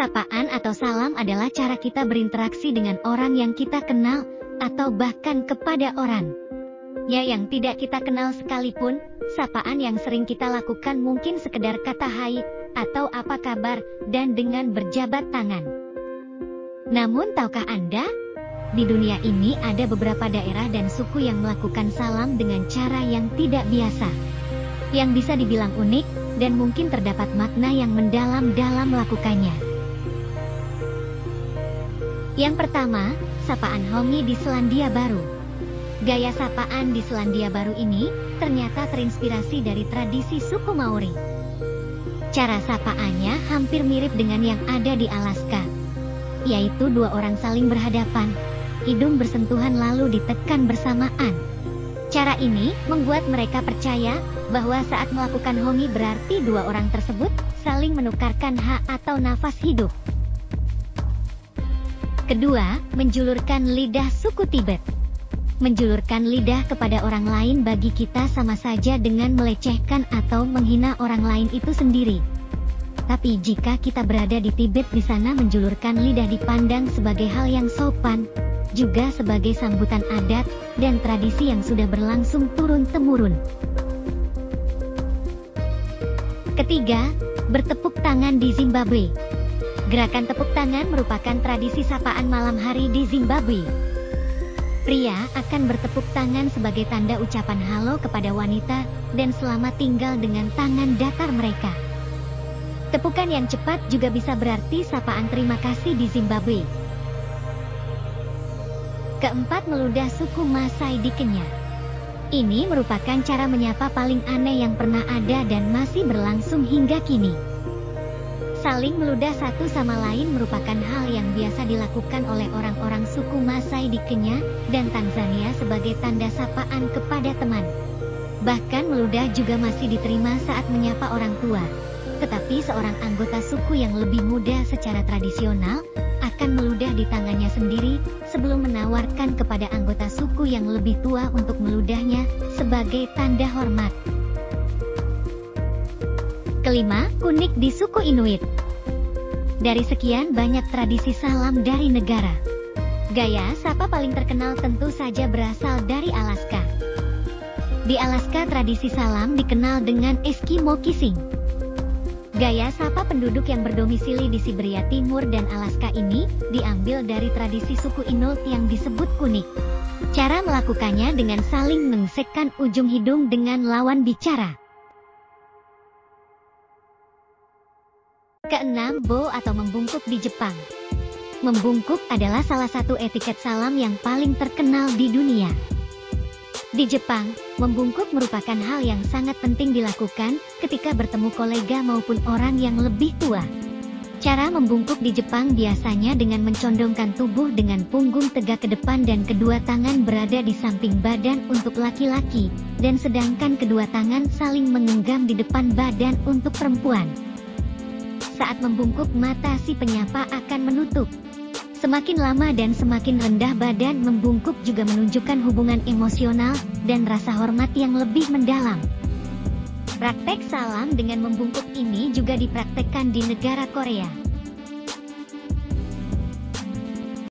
Sapaan atau salam adalah cara kita berinteraksi dengan orang yang kita kenal, atau bahkan kepada orang yang tidak kita kenal sekalipun. Sapaan yang sering kita lakukan mungkin sekedar kata hai, atau apa kabar, dan dengan berjabat tangan. Namun tahukah Anda, di dunia ini ada beberapa daerah dan suku yang melakukan salam dengan cara yang tidak biasa, yang bisa dibilang unik, dan mungkin terdapat makna yang mendalam dalam melakukannya. Yang pertama, sapaan Hongi di Selandia Baru. Gaya sapaan di Selandia Baru ini ternyata terinspirasi dari tradisi suku Maori. Cara sapaannya hampir mirip dengan yang ada di Alaska, yaitu dua orang saling berhadapan, hidung bersentuhan lalu ditekan bersamaan. Cara ini membuat mereka percaya bahwa saat melakukan Hongi berarti dua orang tersebut saling menukarkan hak atau nafas hidup. Kedua, menjulurkan lidah suku Tibet. Menjulurkan lidah kepada orang lain bagi kita sama saja dengan melecehkan atau menghina orang lain itu sendiri. Tapi jika kita berada di Tibet, di sana menjulurkan lidah dipandang sebagai hal yang sopan, juga sebagai sambutan adat dan tradisi yang sudah berlangsung turun-temurun. Ketiga, bertepuk tangan di Zimbabwe. Gerakan tepuk tangan merupakan tradisi sapaan malam hari di Zimbabwe. Pria akan bertepuk tangan sebagai tanda ucapan halo kepada wanita dan selamat tinggal dengan tangan datar mereka. Tepukan yang cepat juga bisa berarti sapaan terima kasih di Zimbabwe. Keempat, meludah suku Maasai di Kenya. Ini merupakan cara menyapa paling aneh yang pernah ada dan masih berlangsung hingga kini. Saling meludah satu sama lain merupakan hal yang biasa dilakukan oleh orang-orang suku Maasai di Kenya dan Tanzania sebagai tanda sapaan kepada teman. Bahkan meludah juga masih diterima saat menyapa orang tua. Tetapi seorang anggota suku yang lebih muda secara tradisional akan meludah di tangannya sendiri sebelum menawarkan kepada anggota suku yang lebih tua untuk meludahnya sebagai tanda hormat. Kelima, kunik di suku Inuit. Dari sekian banyak tradisi salam dari negara, gaya sapa paling terkenal tentu saja berasal dari Alaska. Di Alaska, tradisi salam dikenal dengan Eskimo kissing. Gaya sapa penduduk yang berdomisili di Siberia Timur dan Alaska ini diambil dari tradisi suku Inuit yang disebut kunik. Cara melakukannya dengan saling mengsekkan ujung hidung dengan lawan bicara. Keenam, bow atau membungkuk di Jepang. Membungkuk adalah salah satu etiket salam yang paling terkenal di dunia. Di Jepang, membungkuk merupakan hal yang sangat penting dilakukan ketika bertemu kolega maupun orang yang lebih tua. Cara membungkuk di Jepang biasanya dengan mencondongkan tubuh dengan punggung tegak ke depan dan kedua tangan berada di samping badan untuk laki-laki, dan sedangkan kedua tangan saling menggenggam di depan badan untuk perempuan. Saat membungkuk, mata si penyapa akan menutup. Semakin lama dan semakin rendah badan membungkuk juga menunjukkan hubungan emosional dan rasa hormat yang lebih mendalam. Praktek salam dengan membungkuk ini juga dipraktekkan di negara Korea.